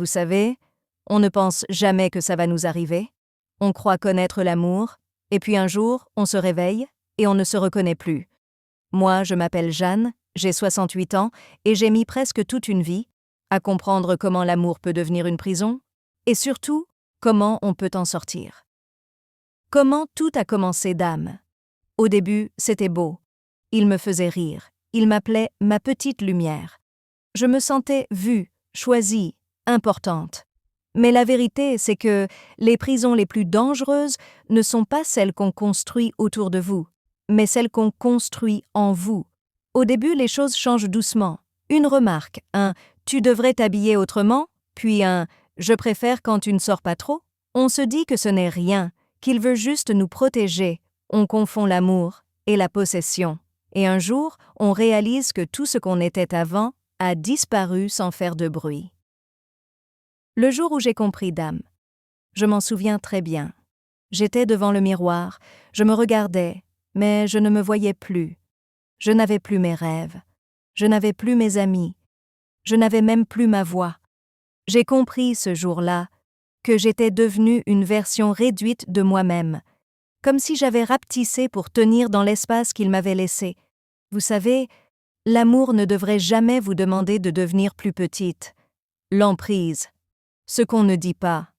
Vous savez, on ne pense jamais que ça va nous arriver. On croit connaître l'amour, et puis un jour, on se réveille et on ne se reconnaît plus. Moi, je m'appelle Jeanne, j'ai 68 ans et j'ai mis presque toute une vie à comprendre comment l'amour peut devenir une prison et surtout, comment on peut en sortir. Comment tout a commencé, Dame? Au début, c'était beau. Il me faisait rire. Il m'appelait ma petite lumière. Je me sentais vue, choisie, importante. Mais la vérité, c'est que les prisons les plus dangereuses ne sont pas celles qu'on construit autour de vous, mais celles qu'on construit en vous. Au début, les choses changent doucement. Une remarque, un « tu devrais t'habiller autrement », puis un « je préfère quand tu ne sors pas trop ». On se dit que ce n'est rien, qu'il veut juste nous protéger. On confond l'amour et la possession. Et un jour, on réalise que tout ce qu'on était avant a disparu sans faire de bruit. Le jour où j'ai compris, Dame, je m'en souviens très bien. J'étais devant le miroir, je me regardais, mais je ne me voyais plus. Je n'avais plus mes rêves. Je n'avais plus mes amis. Je n'avais même plus ma voix. J'ai compris ce jour-là que j'étais devenue une version réduite de moi-même, comme si j'avais rapetissé pour tenir dans l'espace qu'il m'avait laissé. Vous savez, l'amour ne devrait jamais vous demander de devenir plus petite. L'emprise. Ce qu'on ne dit pas.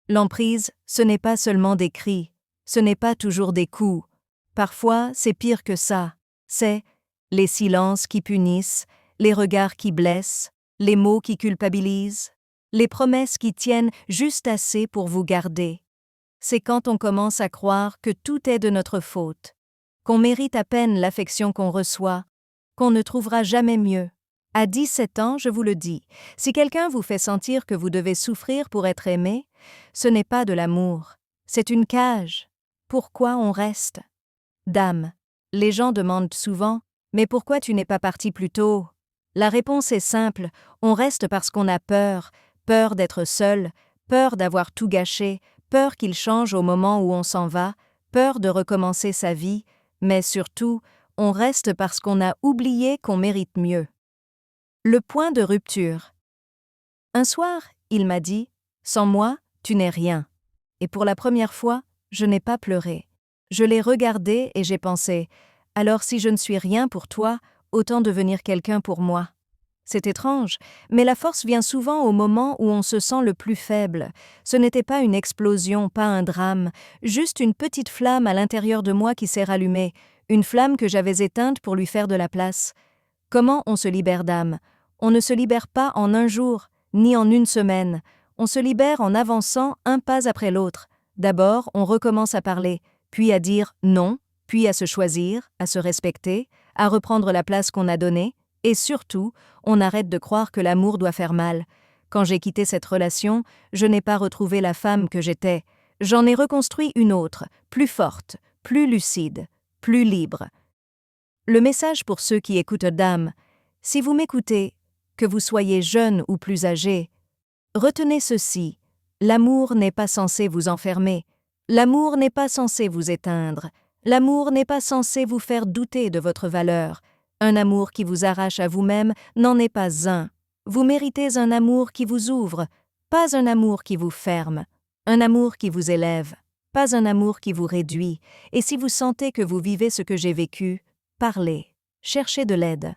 L'emprise, ce n'est pas seulement des cris, ce n'est pas toujours des coups. Parfois, c'est pire que ça. C'est les silences qui punissent, les regards qui blessent, les mots qui culpabilisent, les promesses qui tiennent juste assez pour vous garder. C'est quand on commence à croire que tout est de notre faute, qu'on mérite à peine l'affection qu'on reçoit, qu'on ne trouvera jamais mieux. À 17 ans, je vous le dis, si quelqu'un vous fait sentir que vous devez souffrir pour être aimé, ce n'est pas de l'amour, c'est une cage. Pourquoi on reste? Dame, les gens demandent souvent « Mais pourquoi tu n'es pas partie plus tôt ?» La réponse est simple, on reste parce qu'on a peur, peur d'être seul, peur d'avoir tout gâché, peur qu'il change au moment où on s'en va, peur de recommencer sa vie, mais surtout, on reste parce qu'on a oublié qu'on mérite mieux. Le point de rupture. Un soir, il m'a dit « Sans moi, tu n'es rien ». Et pour la première fois, je n'ai pas pleuré. Je l'ai regardé et j'ai pensé « Alors si je ne suis rien pour toi, autant devenir quelqu'un pour moi ». C'est étrange, mais la force vient souvent au moment où on se sent le plus faible. Ce n'était pas une explosion, pas un drame, juste une petite flamme à l'intérieur de moi qui s'est rallumée, une flamme que j'avais éteinte pour lui faire de la place. Comment on se libère d'âme? On ne se libère pas en un jour, ni en une semaine. On se libère en avançant un pas après l'autre. D'abord, on recommence à parler, puis à dire non, puis à se choisir, à se respecter, à reprendre la place qu'on a donnée, et surtout, on arrête de croire que l'amour doit faire mal. Quand j'ai quitté cette relation, je n'ai pas retrouvé la femme que j'étais. J'en ai reconstruit une autre, plus forte, plus lucide, plus libre. Le message pour ceux qui écoutent Dame, si vous m'écoutez, que vous soyez jeune ou plus âgé, retenez ceci, l'amour n'est pas censé vous enfermer, l'amour n'est pas censé vous éteindre, l'amour n'est pas censé vous faire douter de votre valeur. Un amour qui vous arrache à vous-même n'en est pas un. Vous méritez un amour qui vous ouvre, pas un amour qui vous ferme, un amour qui vous élève, pas un amour qui vous réduit. Et si vous sentez que vous vivez ce que j'ai vécu, parlez, cherchez de l'aide.